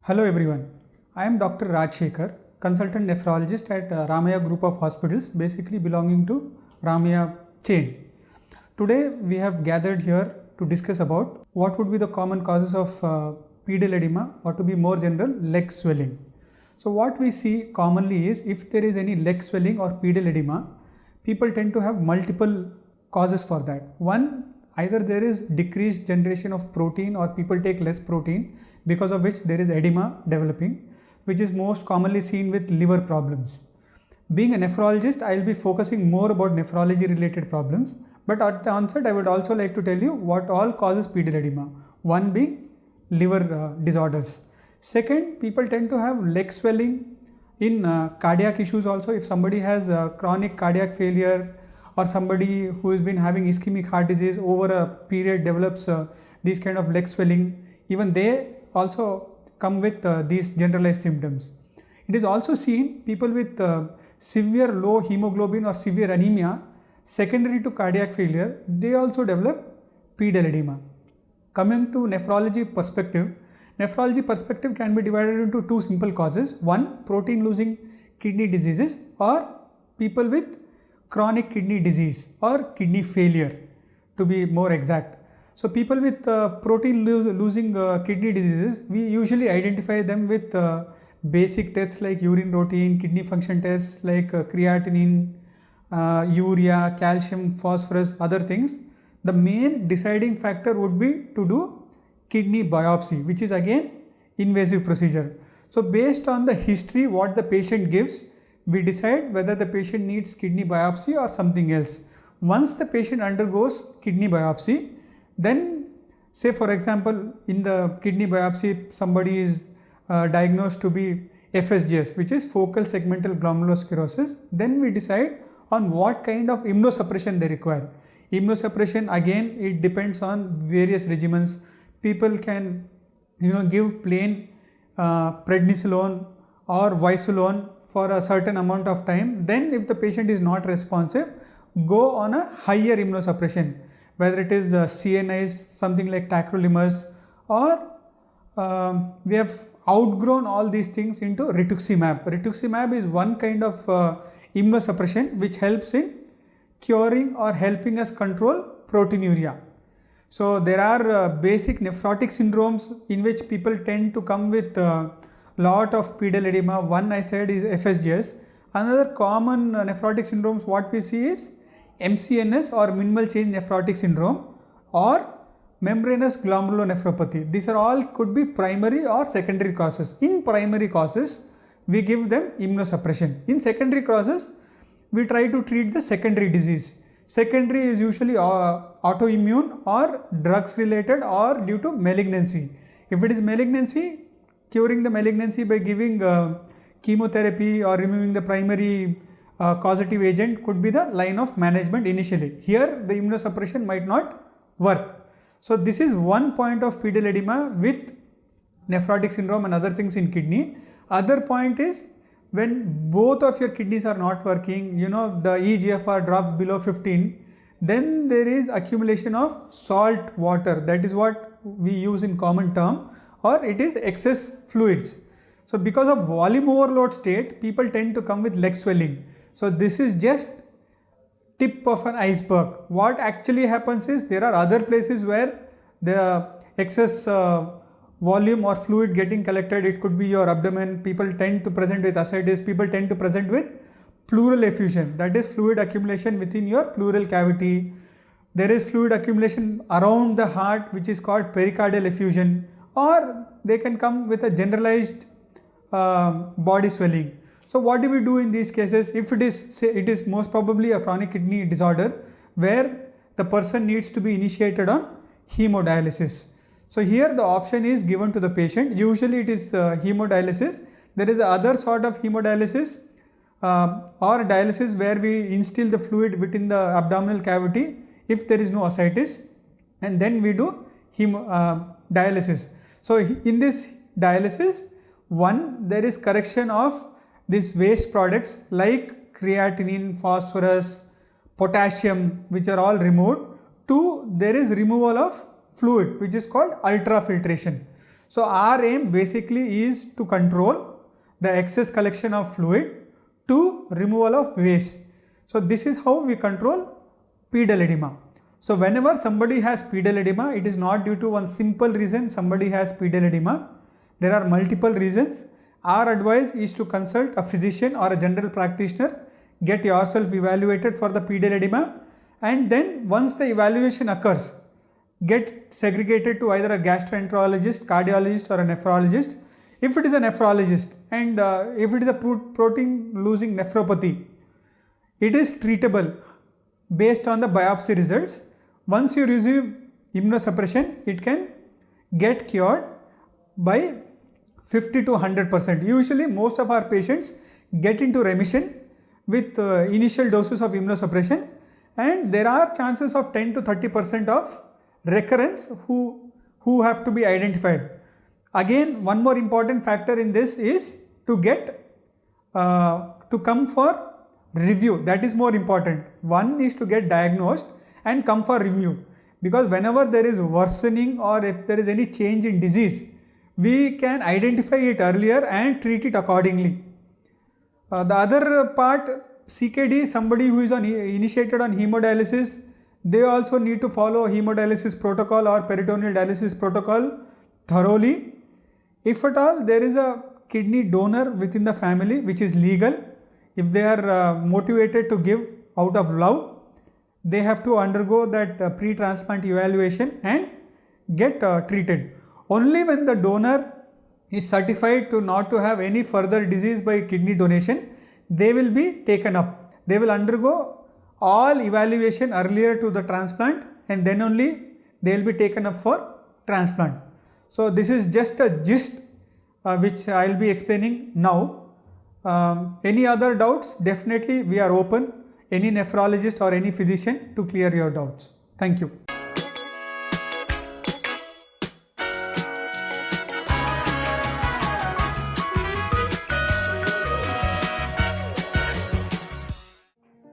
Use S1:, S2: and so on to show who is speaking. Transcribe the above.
S1: Hello everyone, I am Dr. Raj Shekhar, consultant nephrologist at Ramaya Group of Hospitals, basically belonging to Ramaya chain. Today we have gathered here to discuss about what would be the common causes of pedal edema, or to be more general, leg swelling. So what we see commonly is if there is any leg swelling or pedal edema, people tend to have multiple causes for that. One, either there is decreased generation of protein or people take less protein, because of which there is edema developing, which is most commonly seen with liver problems. Being a nephrologist, I will be focusing more about nephrology related problems, but at the onset I would also like to tell you what all causes pedal edema. One being liver disorders. Second, people tend to have leg swelling in cardiac issues also. If somebody has chronic cardiac failure, or somebody who has been having ischemic heart disease over a period develops these kind of leg swelling, even they also come with these generalized symptoms. It is also seen people with severe low hemoglobin or severe anemia secondary to cardiac failure, they also develop pedal edema. Coming to nephrology perspective can be divided into two simple causes. One, protein losing kidney diseases, or people with chronic kidney disease or kidney failure, to be more exact. So people with protein losing kidney diseases, we usually identify them with basic tests like urine routine, kidney function tests like creatinine, urea, calcium, phosphorus, other things. The main deciding factor would be to do kidney biopsy, which is again invasive procedure. So based on the history what the patient gives, we decide whether the patient needs kidney biopsy or something else. Once the patient undergoes kidney biopsy, then say for example in the kidney biopsy somebody is diagnosed to be FSGS, which is focal segmental glomerulosclerosis, then we decide on what kind of immunosuppression they require. Immunosuppression, again, it depends on various regimens. People can give plain prednisolone or visolone for a certain amount of time. Then if the patient is not responsive, go on a higher immunosuppression, whether it is CNIs, something like tacrolimus, or we have outgrown all these things into rituximab. Rituximab is one kind of immunosuppression which helps in curing or helping us control proteinuria. So there are basic nephrotic syndromes in which people tend to come with lot of pedal edema. One I said is FSGS. Another common nephrotic syndromes what we see is MCNS, or minimal change nephrotic syndrome, or membranous glomerulonephropathy. These are all could be primary or secondary causes. In primary causes, we give them immunosuppression. In secondary causes, we try to treat the secondary disease. Secondary is usually autoimmune or drugs related or due to malignancy. If it is malignancy, curing the malignancy by giving chemotherapy or removing the primary causative agent could be the line of management initially. Here the immunosuppression might not work. So this is one point of pedal edema with nephrotic syndrome and other things in kidney. Other point is when both of your kidneys are not working, the eGFR drops below 15, then there is accumulation of salt water. That is what we use in common term, or it is excess fluids. So because of volume overload state, people tend to come with leg swelling. So this is just tip of an iceberg. What actually happens is there are other places where the excess volume or fluid getting collected. It could be your abdomen. People tend to present with ascites. People tend to present with pleural effusion, that is fluid accumulation within your pleural cavity. There is fluid accumulation around the heart, which is called pericardial effusion, or they can come with a generalized body swelling. So what do we do in these cases? If it is most probably a chronic kidney disorder where the person needs to be initiated on hemodialysis. So here the option is given to the patient. Usually it is hemodialysis. There is other sort of hemodialysis or dialysis where we instill the fluid within the abdominal cavity if there is no ascites, and then we do dialysis. So in this dialysis, one, there is correction of these waste products like creatinine, phosphorus, potassium, which are all removed. Two, there is removal of fluid, which is called ultrafiltration. So our aim basically is to control the excess collection of fluid to removal of waste. So this is how we control pedal edema. So whenever somebody has pedal edema, it is not due to one simple reason somebody has pedal edema. There are multiple reasons. Our advice is to consult a physician or a general practitioner, get yourself evaluated for the pedal edema, and then once the evaluation occurs, get segregated to either a gastroenterologist, cardiologist or a nephrologist. If it is a nephrologist and if it is a protein losing nephropathy, it is treatable based on the biopsy results. Once you receive immunosuppression, it can get cured by 50 to 100%. Usually most of our patients get into remission with initial doses of immunosuppression, and there are chances of 10 to 30% of recurrence who have to be identified. Again, one more important factor in this is to get to come for review. That is more important. One is to get diagnosed and come for review, because whenever there is worsening or if there is any change in disease, we can identify it earlier and treat it accordingly. The other part, CKD, somebody who is initiated on hemodialysis, they also need to follow hemodialysis protocol or peritoneal dialysis protocol thoroughly. If at all there is a kidney donor within the family which is legal, if they are motivated to give out of love, they have to undergo that pre-transplant evaluation and get treated. Only when the donor is certified to not to have any further disease by kidney donation, they will be taken up. They will undergo all evaluation earlier to the transplant, and then only they will be taken up for transplant. So this is just a gist which I will be explaining now. Any other doubts? Definitely we are open, any nephrologist or any physician, to clear your doubts. Thank you.